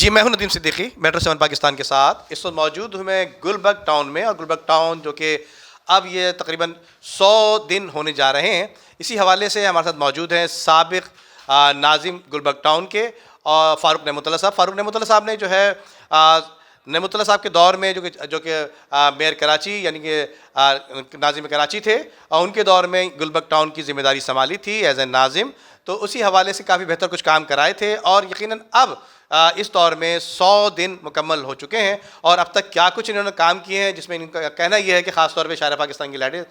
جی میں ہوں ندیم صدیقی میٹرو 7 پاکستان کے ساتھ. اس وقت موجود ہوں میں گلبرگ ٹاؤن میں, اور گلبرگ ٹاؤن جو کہ اب یہ تقریباً 100 دن ہونے جا رہے ہیں. اسی حوالے سے ہمارے ساتھ موجود ہیں سابق ناظم گلبرگ ٹاؤن کے اور فاروق نعمت اللہ صاحب. فاروق نعمت اللہ صاحب نے جو ہے نعمت اللہ صاحب کے دور میں جو کہ میئر کراچی یعنی کہ ناظم کراچی تھے, اور ان کے دور میں گلبرگ ٹاؤن کی ذمہ داری سنبھالی تھی ایز اے ناظم. تو اسی حوالے سے کافی بہتر کچھ کام کرائے تھے, اور یقیناً اب اس دور میں 100 دن مکمل ہو چکے ہیں, اور اب تک کیا کچھ انہوں نے کام کیے ہیں, جس میں ان کا کہنا یہ ہے کہ خاص طور پہ شہر پاکستان کی لائٹیں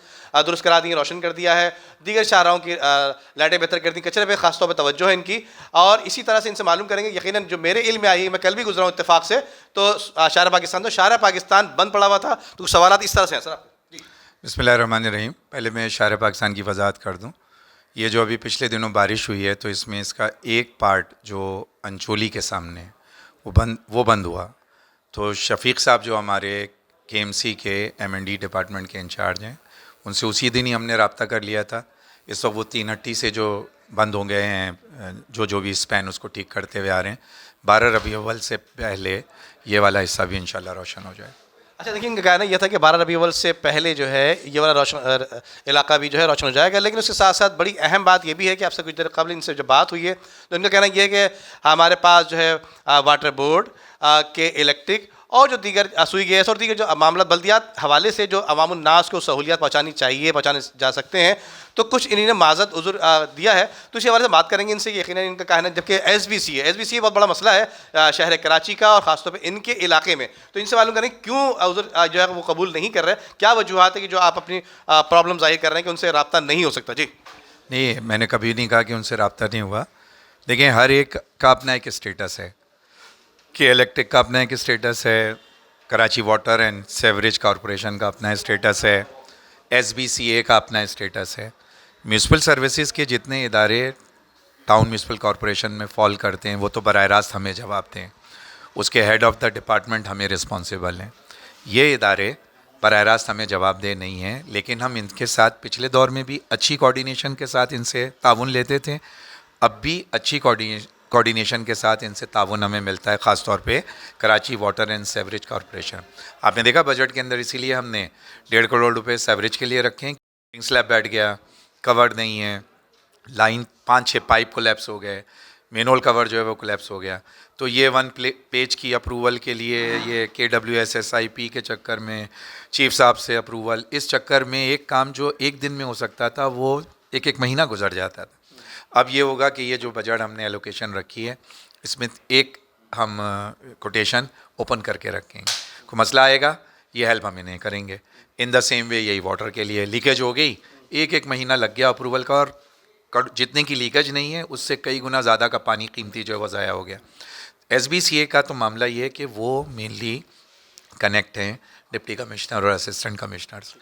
درست کرا دی ہیں, روشن کر دیا ہے, دیگر شاہراہوں کی لائٹیں بہتر کر دی, کچرے پہ خاص طور پہ توجہ ہے ان کی. اور اسی طرح سے ان سے معلوم کریں گے, یقیناً جو میرے علم میں آئی ہے, میں کل بھی گزرا ہوں اتفاق سے, تو شہر پاکستان بند پڑا ہوا تھا. تو سوالات اس طرح سے ہیں سر. بسم اللہ الرحمن الرحیم. پہلے میں شہر پاکستان کی وضاحت کر دوں. یہ جو ابھی پچھلے دنوں بارش ہوئی ہے, تو اس میں اس کا ایک پارٹ جو انچولی کے سامنے وہ بند ہوا. تو شفیق صاحب جو ہمارے کے ایم سی کے ایم این ڈی ڈپارٹمنٹ کے انچارج ہیں, ان سے اسی دن ہی ہم نے رابطہ کر لیا تھا. اس وقت وہ 380 سے جو بند ہو گئے ہیں, جو بھی اسپین اس کو ٹھیک کرتے ہوئے آ رہے ہیں. 12 ربیع الاول سے پہلے یہ والا حصہ بھی انشاءاللہ روشن ہو جائے. اچھا دیکھیں, ان کا کہنا یہ تھا کہ 12 ربیع الاول سے پہلے جو ہے یہ والا علاقہ بھی جو ہے روشن ہو جائے گا. لیکن اس کے ساتھ ساتھ بڑی اہم بات یہ بھی ہے کہ آپ سے کچھ دیر قبل ان سے جو بات ہوئی ہے, تو ان کا کہنا یہ ہے کہ ہمارے پاس جو ہے واٹر بورڈ کے الیکٹرک اور جو دیگر سوئی گیس اور دیگر جو معاملات بلدیات حوالے سے جو عوام الناس کو سہولیات پہنچانے جا سکتے ہیں, تو کچھ انہوں نے معذرت عذر دیا ہے. تو اسی حوالے سے بات کریں گے ان سے. یقیناً ان کا کہنا ہے, جبکہ ایس بی سی بہت بڑا مسئلہ ہے شہر کراچی کا, اور خاص طور پہ ان کے علاقے میں. تو ان سے معلوم کریں کیوں عذر جو ہے وہ قبول نہیں کر رہے, کیا وجوہات ہے کہ جو آپ اپنی پرابلم ظاہر کر رہے ہیں کہ ان سے رابطہ نہیں ہو سکتا. جی نہیں, میں نے کبھی نہیں کہا کہ ان سے رابطہ نہیں ہوا. دیکھیں, ہر ایک کا اپنا ایک اسٹیٹس ہے, کہ الیکٹرک کا اپنا ایک اسٹیٹس ہے, Karachi water and sewerage corporation کا اپنا اسٹیٹس ہے, ایس بی سی اے کا اپنا اسٹیٹس ہے. میونسپل سروسز کے جتنے ادارے ٹاؤن میونسپل کارپوریشن میں فال کرتے ہیں, وہ تو براہ راست ہمیں جواب دیں. اس کے ہیڈ آف دا ڈپارٹمنٹ ہمیں رسپانسیبل ہیں. یہ ادارے براہ راست ہمیں جواب دہ نہیں ہیں, لیکن ہم ان کے ساتھ پچھلے دور میں بھی اچھی کوارڈینیشن کے ساتھ ان سے تعاون لیتے تھے. اب بھی اچھی کوارڈینیشن کے ساتھ ان سے تعاون ہمیں ملتا ہے, خاص طور پہ Karachi water and sewerage corporation. آپ نے دیکھا بجٹ کے اندر, اسی لیے ہم نے 1.5 کروڑ روپے سیوریج کے لیے رکھے ہیں. سلیب بیٹھ گیا, کورڈ نہیں ہے, لائن 5-6 پائپ کولیپس ہو گئے, مینول کور جو ہے وہ کولیپس ہو گیا. تو یہ 1 پیج کی اپروول کے لیے یہ KWSSIP کے چکر میں چیف صاحب سے اپروول, اس چکر میں ایک کام جو ایک دن میں ہو سکتا تھا وہ ایک مہینہ گزر جاتا تھا. اب یہ ہوگا کہ یہ جو بجٹ ہم نے ایلوکیشن رکھی ہے, اس میں ایک ہم کوٹیشن اوپن کر کے رکھیں گے. کوئی مسئلہ آئے گا, یہ ہیلپ ہمیں نہیں کریں گے. ان دا سیم وے یہی واٹر کے لیے لیکیج ہو گئی, ایک مہینہ لگ گیا اپروول کا, اور جتنے کی لیکیج نہیں ہے اس سے کئی گنا زیادہ کا پانی قیمتی جو ہے وہ ضائع ہو گیا. ایس بی سی اے کا تو معاملہ یہ ہے کہ وہ مینلی کنیکٹ ہیں ڈپٹی کمشنر اور اسسٹنٹ کمشنرز.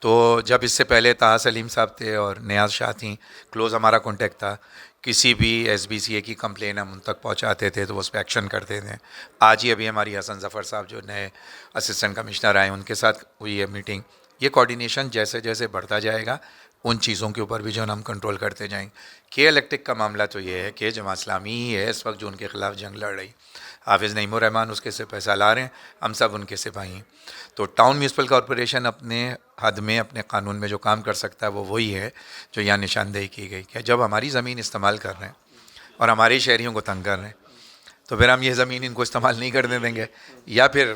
تو جب اس سے پہلے طاہر سلیم صاحب تھے اور نیاز شاہ تھیں, کلوز ہمارا کانٹیکٹ تھا. کسی بھی ایس بی سی اے کی کمپلین ہم ان تک پہنچاتے تھے تو وہ اس پہ ایکشن کرتے تھے. آج ہی ابھی ہماری حسن ظفر صاحب جو نئے اسسٹنٹ کمشنر آئے, ان کے ساتھ ہوئی ہے میٹنگ. یہ کوارڈینیشن جیسے جیسے بڑھتا جائے گا, ان چیزوں کے اوپر بھی جو ہم کنٹرول کرتے جائیں. کہ الیکٹرک کا معاملہ تو یہ ہے کہ جماعت اسلامی ہی ہے اس وقت جو ان کے خلاف جنگ لڑ رہی. حافظ نعیم الرحمان اس کے سے پیسہ لا رہے ہیں, ہم سب ان کے سپاہی ہیں. تو ٹاؤن میونسپل کارپوریشن اپنے حد میں اپنے قانون میں جو کام کر سکتا ہے وہ وہی ہے جو یہاں نشاندہی کی گئی, کہ جب ہماری زمین استعمال کر رہے ہیں اور ہمارے شہریوں کو تنگ کر رہے ہیں, تو پھر ہم یہ زمین ان کو استعمال نہیں کرنے دیں گے. یا پھر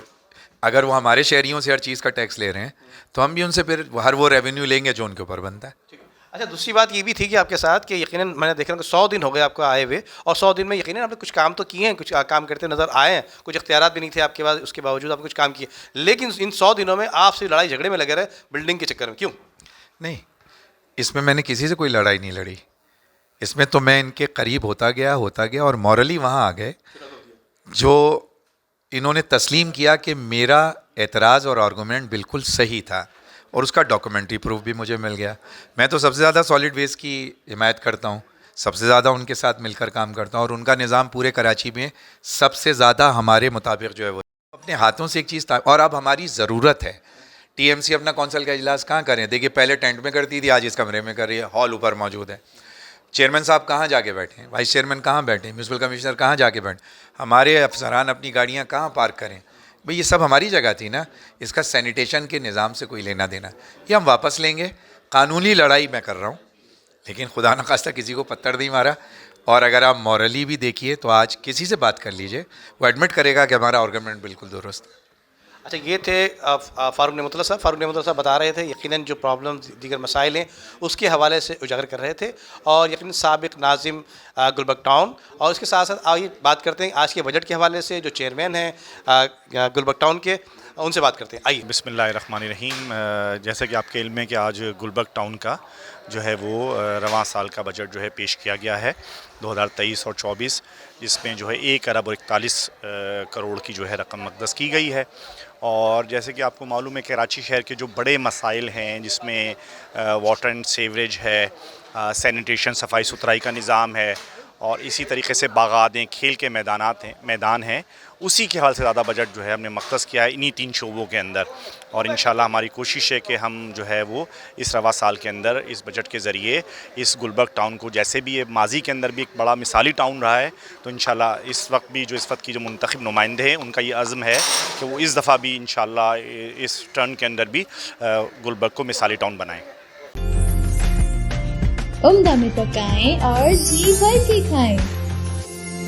اگر وہ ہمارے شہریوں سے ہر چیز کا ٹیکس لے رہے ہیں, تو ہم بھی ان سے پھر ہر وہ ریونیو لیں گے جو ان کے اوپر بنتا ہے. اچھا, دوسری بات یہ بھی تھی کہ آپ کے ساتھ کہ یقیناً میں نے دیکھا کہ 100 دن ہو گئے آپ کو آئے ہوئے, اور 100 دن میں یقیناً آپ نے کچھ کام تو کیے ہیں, کچھ کام کرتے نظر آئے ہیں, کچھ اختیارات بھی نہیں تھے آپ کے پاس, اس کے باوجود آپ نے کچھ کام کیے. لیکن ان 100 دنوں میں آپ سے لڑائی جھگڑے میں لگے رہے بلڈنگ کے چکر میں, کیوں؟ نہیں, اس میں نے کسی سے کوئی لڑائی نہیں لڑی. اس میں تو میں ان کے قریب ہوتا گیا اور مورلی وہاں آ گئے جو انہوں نے تسلیم کیا کہ میرا اعتراض اور آرگومنٹ بالکل صحیح تھا, اور اس کا ڈاکومنٹری پروف بھی مجھے مل گیا. میں تو سب سے زیادہ سالڈ ویسٹ کی حمایت کرتا ہوں, سب سے زیادہ ان کے ساتھ مل کر کام کرتا ہوں, اور ان کا نظام پورے کراچی میں سب سے زیادہ ہمارے مطابق جو ہے وہ اپنے ہاتھوں سے ایک چیز تھا. اور اب ہماری ضرورت ہے. ٹی ایم سی اپنا کونسل کا اجلاس کہاں کریں؟ دیکھیے پہلے ٹینٹ میں کرتی تھی, آج اس کمرے میں کر رہی ہے, ہال اوپر موجود ہے. چیئرمین صاحب کہاں جا کے بیٹھیں, وائس چیئرمین کہاں بیٹھیں, میونسپل کمشنر کہاں جا کے بیٹھیں, ہمارے افسران اپنی گاڑیاں کہاں پارک کریں. بھئی یہ سب ہماری جگہ تھی نا, اس کا سینیٹیشن کے نظام سے کوئی لینا دینا. یہ ہم واپس لیں گے. قانونی لڑائی میں کر رہا ہوں, لیکن خدا نخواستہ کسی کو پتھر نہیں مارا. اور اگر آپ مورلی بھی دیکھیے تو آج کسی سے بات کر لیجئے, وہ ایڈمٹ کرے گا کہ ہمارا آرگومنٹ بالکل درست ہے. اچھا, یہ تھے فاروق نعمت اللہ صاحب. فاروق نعمت اللہ صاحب بتا رہے تھے یقیناً جو پرابلم دیگر مسائل ہیں اس کے حوالے سے اجاگر کر رہے تھے, اور یقیناً سابق ناظم گلبرگ ٹاؤن. اور اس کے ساتھ ساتھ آئیے بات کرتے ہیں آج کے بجٹ کے حوالے سے جو چیئرمین ہیں گلبرگ ٹاؤن کے, ان سے بات کرتے ہیں. آئیے. بسم اللہ الرحمن الرحیم. جیسا کہ آپ کے علم ہے کہ آج گلبرگ ٹاؤن کا جو ہے وہ رواں سال کا بجٹ جو ہے پیش کیا گیا ہے 2023 اور 24, جس میں جو ہے 1 ارب اور 41 کروڑ کی جو ہے رقم مقدس کی گئی ہے. اور جیسے کہ آپ کو معلوم ہے کراچی شہر کے جو بڑے مسائل ہیں جس میں واٹر اینڈ سیوریج ہے, سینیٹیشن صفائی ستھرائی کا نظام ہے, اور اسی طریقے سے باغات ہیں, کھیل کے میدان ہیں, اسی کے حوالے سے زیادہ بجٹ جو ہے ہم نے مختص کیا ہے انہی 3 شعبوں کے اندر. اور انشاءاللہ ہماری کوشش ہے کہ ہم جو ہے وہ اس رواں سال کے اندر اس بجٹ کے ذریعے اس گلبرگ ٹاؤن کو, جیسے بھی یہ ماضی کے اندر بھی ایک بڑا مثالی ٹاؤن رہا ہے, تو انشاءاللہ اس وقت بھی جو اس وقت کی جو منتخب نمائندے ہیں ان کا یہ عزم ہے کہ وہ اس دفعہ بھی انشاءاللہ اس ٹرن کے اندر بھی گلبرگ کو مثالی ٹاؤن بنائیں. عمدہ میں پکائیں اور جی بھر کے کھائیں.